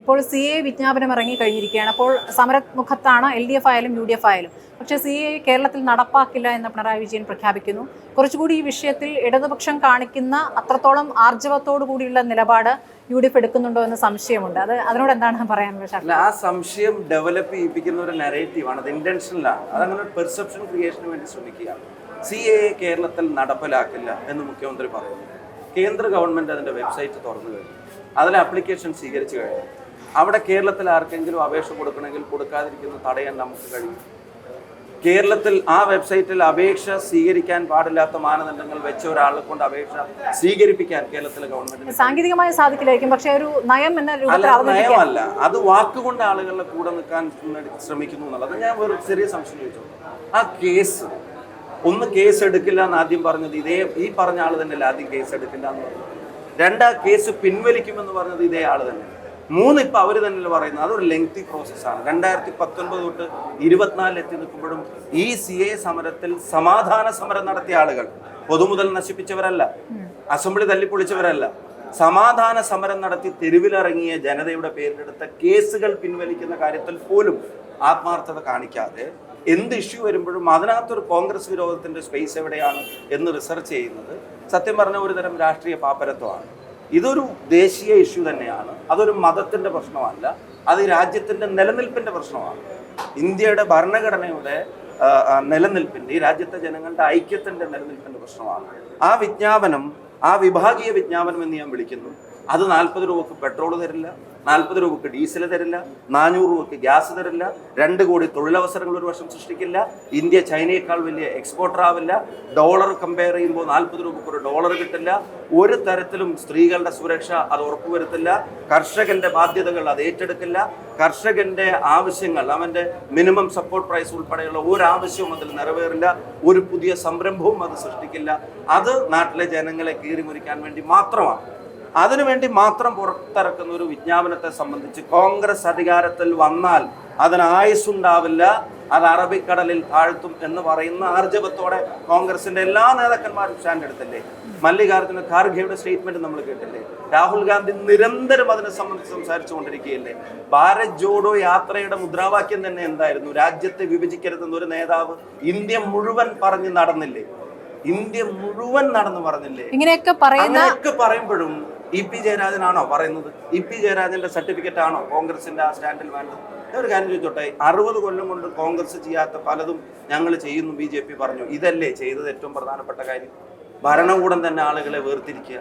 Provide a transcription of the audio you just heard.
ഇപ്പോൾ CA വിജ്ഞാപനം ഇറങ്ങി കഴിഞ്ഞിരിക്കുകയാണ്. അപ്പോൾ സമരമുഖത്താണ് LDF ആയാലും UDF ആയാലും. പക്ഷേ CA കേരളത്തിൽ നടപ്പാക്കില്ല എന്ന് പിണറായി വിജയൻ പ്രഖ്യാപിക്കുന്നു. കുറച്ചുകൂടി ഈ വിഷയത്തിൽ ഇടതുപക്ഷം കാണിക്കുന്ന അത്രത്തോളം ആർജവത്തോടു കൂടിയുള്ള നിലപാട് UDF എടുക്കുന്നുണ്ടോ എന്ന് സംശയമുണ്ട്. അതിനോട് എന്താണ് പറയാനുള്ളത്? ആ സംശയം ഡെവലപ്പ് ചെയ്യിപ്പിക്കുന്ന ഒരു നരേറ്റീവാണ്, അത് ഇന്റൻഷനലാണ്. അതങ്ങനെ ഒരു പെർസെപ്ഷൻ ക്രിയേഷന് വേണ്ടി ശ്രമിക്കുകയാണ്. CA കേരളത്തിൽ നടപ്പിലാക്കില്ല എന്ന് മുഖ്യമന്ത്രി പറയുന്നു. കേന്ദ്ര ഗവൺമെന്റ് അതിന്റെ വെബ്സൈറ്റ് തുറന്നു കഴിഞ്ഞു, അതിൽ ആപ്ലിക്കേഷൻ സ്വീകരിച്ചു കഴിഞ്ഞു. അവിടെ കേരളത്തിൽ ആർക്കെങ്കിലും അപേക്ഷ കൊടുക്കണമെങ്കിൽ കൊടുക്കാതിരിക്കുന്ന തടയാൻ നമുക്ക് കഴിയും. കേരളത്തിൽ ആ വെബ്സൈറ്റിൽ അപേക്ഷ സ്വീകരിക്കാൻ പാടില്ലാത്ത മാനദണ്ഡങ്ങൾ വെച്ച ഒരാളെ കൊണ്ട് അപേക്ഷ സ്വീകരിപ്പിക്കാൻ കേരളത്തിലെ ഗവൺമെന്റിന് സാങ്കേതികമായി സാധിക്കില്ലായിരിക്കും, പക്ഷേ ഒരു നയം എന്ന നയമല്ല, അത് വാക്കുകൊണ്ട് ആളുകളുടെ കൂടെ നിൽക്കാൻ ശ്രമിക്കുന്നു എന്നുള്ളത് ഞാൻ ഒരു ചെറിയ സംശയം ചോദിച്ചു. ആ കേസ് കേസ് എടുക്കില്ല എന്ന് ആദ്യം പറഞ്ഞത് ഈ പറഞ്ഞ ആള് തന്നെയല്ല. ആദ്യം കേസ് എടുക്കില്ല എന്ന് പറഞ്ഞു. രണ്ടാം കേസ് പിൻവലിക്കുമെന്ന് പറഞ്ഞത് ഇതേ ആള് തന്നെ. ഇപ്പൊ അവര് തന്നെ പറയുന്നത് അതൊരു ലെങ്തി പ്രോസസ്സാണ്. 2019 തൊട്ട് 24 എത്തി നിൽക്കുമ്പോഴും ഈ CA സമരത്തിൽ സമാധാന സമരം നടത്തിയ ആളുകൾ പൊതുമുതൽ നശിപ്പിച്ചവരല്ല, അസംബ്ലി തല്ലിപ്പൊളിച്ചവരല്ല. സമാധാന സമരം നടത്തി തെരുവിലിറങ്ങിയ ജനതയുടെ പേരിലെടുത്ത കേസുകൾ പിൻവലിക്കുന്ന കാര്യത്തിൽ പോലും ആത്മാർത്ഥത കാണിക്കാതെ എന്ത് ഇഷ്യൂ വരുമ്പോഴും അതിനകത്തൊരു കോൺഗ്രസ് വിരോധത്തിന്റെ സ്പേസ് എവിടെയാണ് എന്ന് റിസർച്ച് ചെയ്യുന്നത് സത്യം പറഞ്ഞ ഒരു തരം രാഷ്ട്രീയ പാപ്പരത്വമാണ്. ഇതൊരു ദേശീയ ഇഷ്യൂ തന്നെയാണ്, അതൊരു മതത്തിന്റെ പ്രശ്നമല്ല, അത് രാജ്യത്തിന്റെ നിലനിൽപ്പിന്റെ പ്രശ്നമാണ്. ഇന്ത്യയുടെ ഭരണഘടനയുടെ നിലനിൽപ്പിന്റെ, ഈ രാജ്യത്തെ ജനങ്ങളുടെ ഐക്യത്തിന്റെ നിലനിൽപ്പിന്റെ പ്രശ്നമാണ്. ആ വിജ്ഞാപനം, ആ വിഭാഗീയ വിജ്ഞാപനം എന്ന് ഞാൻ വിളിക്കുന്നു. അത് 40 രൂപക്ക് പെട്രോൾ തരില്ല, 40 രൂപക്ക് ഡീസൽ തരില്ല, 400 രൂപക്ക് ഗ്യാസ് തരില്ല, 2 കോടി തൊഴിലവസരങ്ങൾ ഒരു വർഷം സൃഷ്ടിക്കില്ല, ഇന്ത്യ ചൈനയേക്കാൾ വലിയ എക്സ്പോർട്ടർ ആവില്ല, ഡോളർ കമ്പയർ ചെയ്യുമ്പോൾ 40 രൂപക്ക് ഒരു ഡോളർ കിട്ടില്ല, ഒരു തരത്തിലും സ്ത്രീകളുടെ സുരക്ഷ അത് ഉറപ്പുവരുത്തില്ല, കർഷകന്റെ ബാധ്യതകൾ അത് ഏറ്റെടുക്കില്ല, കർഷകന്റെ ആവശ്യങ്ങൾ, അവന്റെ മിനിമം സപ്പോർട്ട് പ്രൈസ് ഉൾപ്പെടെയുള്ള ഒരു ആവശ്യവും അതിൽ നിറവേറില്ല, ഒരു പുതിയ സംരംഭവും അത് സൃഷ്ടിക്കില്ല. അത് നാട്ടിലെ ജനങ്ങളെ കീറിമുറിക്കാൻ വേണ്ടി മാത്രമാണ്. അതിനുവേണ്ടി മാത്രം പുറത്തിറക്കുന്ന ഒരു വിജ്ഞാപനത്തെ സംബന്ധിച്ച് കോൺഗ്രസ് അധികാരത്തിൽ വന്നാൽ അതിന് ആയുസ്സുണ്ടാവില്ല, അത് അറബിക്കടലിൽ താഴ്ത്തും എന്ന് പറയുന്ന ആർജവത്തോടെ കോൺഗ്രസിന്റെ എല്ലാ നേതാക്കന്മാരും സ്റ്റാൻഡ് എടുത്തില്ലേ? മല്ലികാർജ്ജുന ഖാർഗെയുടെ സ്റ്റേറ്റ്മെന്റ് നമ്മൾ കേട്ടില്ലേ? രാഹുൽ ഗാന്ധി നിരന്തരം അതിനെ സംബന്ധിച്ച് സംസാരിച്ചു കൊണ്ടിരിക്കുകയല്ലേ? ഭാരത് ജോഡോ യാത്രയുടെ മുദ്രാവാക്യം തന്നെ എന്തായിരുന്നു? രാജ്യത്തെ വിഭജിക്കരുതെന്ന് ഒരു നേതാവ് ഇന്ത്യ മുഴുവൻ പറഞ്ഞ് നടന്നില്ലേ? ഇന്ത്യ മുഴുവൻ നടന്നു പറഞ്ഞില്ലേ? ഇങ്ങനെയൊക്കെ പറയുമ്പോഴും EP ജയരാജനാണോ പറയുന്നത്? EP ജയരാജന്റെ സർട്ടിഫിക്കറ്റ് ആണോ കോൺഗ്രസിന്റെ ആ സ്റ്റാൻഡിൽ വേണ്ടത്? ഒരു കാര്യം ചോദിച്ചോട്ടെ, 60 കൊല്ലം കൊണ്ട് കോൺഗ്രസ് ചെയ്യാത്ത പലതും ഞങ്ങൾ ചെയ്യുന്നു BJP പറഞ്ഞു. ഇതല്ലേ ചെയ്തത് ഏറ്റവും പ്രധാനപ്പെട്ട കാര്യം? ഭരണകൂടം തന്നെ ആളുകളെ വേർതിരിക്കുക.